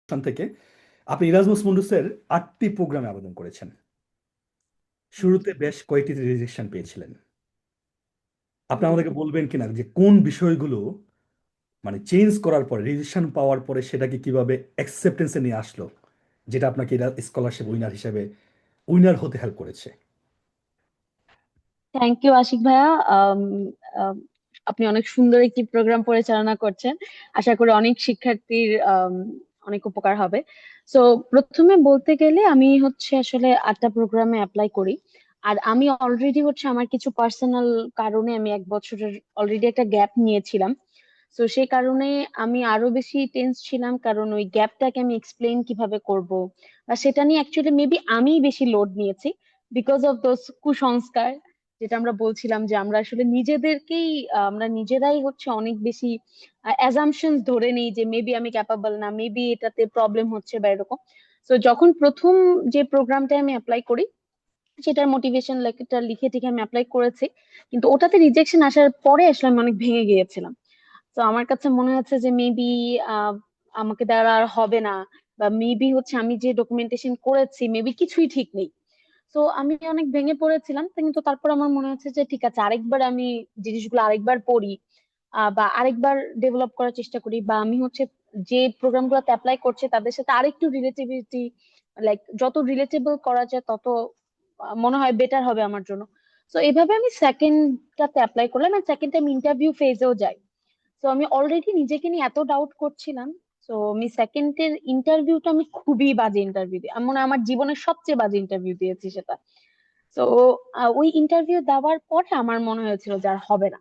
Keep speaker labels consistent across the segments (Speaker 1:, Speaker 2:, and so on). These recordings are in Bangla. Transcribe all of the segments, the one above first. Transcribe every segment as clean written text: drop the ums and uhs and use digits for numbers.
Speaker 1: প্রতিষ্ঠান থেকে আপনি ইরাজমাস মুন্ডাসের 8টি প্রোগ্রামে আবেদন করেছেন। শুরুতে বেশ কয়েকটি রিজেকশন পেয়েছিলেন। আপনি
Speaker 2: হুম।
Speaker 1: আমাদেরকে বলবেন কিনা যে কোন বিষয়গুলো মানে চেঞ্জ করার পরে, রেজিস্ট্রেশন পাওয়ার পরে সেটাকে কিভাবে অ্যাকসেপ্টেন্সে নিয়ে আসলো, যেটা আপনাকে এটা স্কলারশিপ উইনার হিসেবে উইনার হতে হেল্প করেছে।
Speaker 2: থ্যাংক ইউ আশিক ভাইয়া। আম, আম, আপনি অনেক সুন্দর একটি প্রোগ্রাম পরিচালনা করছেন। আশা করি অনেক শিক্ষার্থীর অনেক উপকার হবে। সো প্রথমে বলতে গেলে আমি হচ্ছে আসলে 8টা প্রোগ্রামে অ্যাপ্লাই করি। আর আমি অলরেডি হচ্ছে আমার কিছু পার্সোনাল কারণে আমি 1 বছরের অলরেডি একটা গ্যাপ নিয়েছিলাম। তো সেই কারণে আমি আরো বেশি টেন্স ছিলাম, কারণ ওই গ্যাপটাকে আমি এক্সপ্লেন কিভাবে করব বা সেটা নিয়ে অ্যাকচুয়ালি মেবি আমি বেশি লোড নিয়েছি বিকজ অফ দোজ কুসংস্কার, যেটা আমরা বলছিলাম যে আমরা আসলে নিজেদেরকেই আমরা নিজেরাই হচ্ছে অনেক বেশি অ্যাজাম্পশনস ধরে নিই যে মেবি আমি ক্যাপাবল না, মেবি এটাতে প্রবলেম হচ্ছে বা এরকম। তো যখন প্রথম যে প্রোগ্রামটা আমি অ্যাপ্লাই করি, সেটার মোটিভেশন লেটার লিখে টিখে আমি অ্যাপ্লাই করেছি, কিন্তু ওটাতে রিজেকশন আসার পরে আসলে আমি অনেক ভেঙে গিয়েছিলাম। তো আমার কাছে মনে হচ্ছে যে মেবি আমাকে দ্বারা আর হবে না, বা মেবি হচ্ছে আমি যে ডকুমেন্টেশন করেছি মেবি কিছুই ঠিক নেই। তো আমি অনেক ভেঙে পড়েছিলাম, কিন্তু তারপর আমার মনে হচ্ছে যে ঠিক আছে, আরেকবার আমি জিনিসগুলো আরেকবার পড়ি, বা আরেকবার ডেভেলপ করার চেষ্টা করি, বা আমি হচ্ছে যে প্রোগ্রাম গুলোতে অ্যাপ্লাই করছে তাদের সাথে আরেকটু রিলেটিভিটি, লাইক যত রিলেটেবল করা যায় তত মনে হয় বেটার হবে আমার জন্য। তো এইভাবে আমি সেকেন্ডটাতে অ্যাপ্লাই করলাম, আর সেকেন্ড টাইম ইন্টারভিউ ফেজেও যাই। তো আমি অলরেডি নিজেকে নিয়ে এত ডাউট করছিলাম। তো আমি সেকেন্ডের ইন্টারভিউটা আমি খুবই বাজে ইন্টারভিউ দিই, মনে হয় আমার জীবনের সবচেয়ে বাজে ইন্টারভিউ দিয়েছি সেটা। তো ওই ইন্টারভিউ দেওয়ার পরে আমার মনে হয়েছিল যে আর হবে না,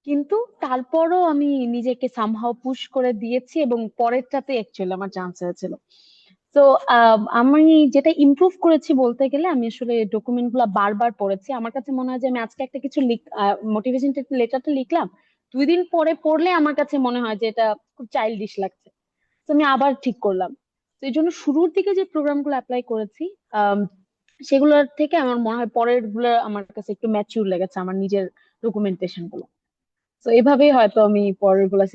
Speaker 2: কিন্তু তারপরও আমি নিজেকে সামহাও পুশ করে দিয়েছি এবং পরেরটাতে অ্যাকচুয়ালি আমার চান্স হয়েছিল। তো আমি যেটা ইমপ্রুভ করেছি বলতে গেলে, আমি আসলে ডকুমেন্ট গুলা বারবার পড়েছি। আমার কাছে মনে হয় যে আমি আজকে একটা কিছু মোটিভেশন লেটারটা লিখলাম, 2 দিন পরে পড়লে আমার কাছে মনে হয় যে এটা খুব চাইল্ডিশ লাগছে। তো আমি আবার ঠিক করলাম। তো এই জন্য শুরুর দিকে যে প্রোগ্রামগুলো অ্যাপ্লাই করেছি, আম, সেগুলোর থেকে আমার মনে হয় পরের গুলো আমার কাছে একটু ম্যাচিউর লেগেছে, আমার নিজের ডকুমেন্টেশন গুলো। তো এভাবেই হয়তো আমি পরের গুলা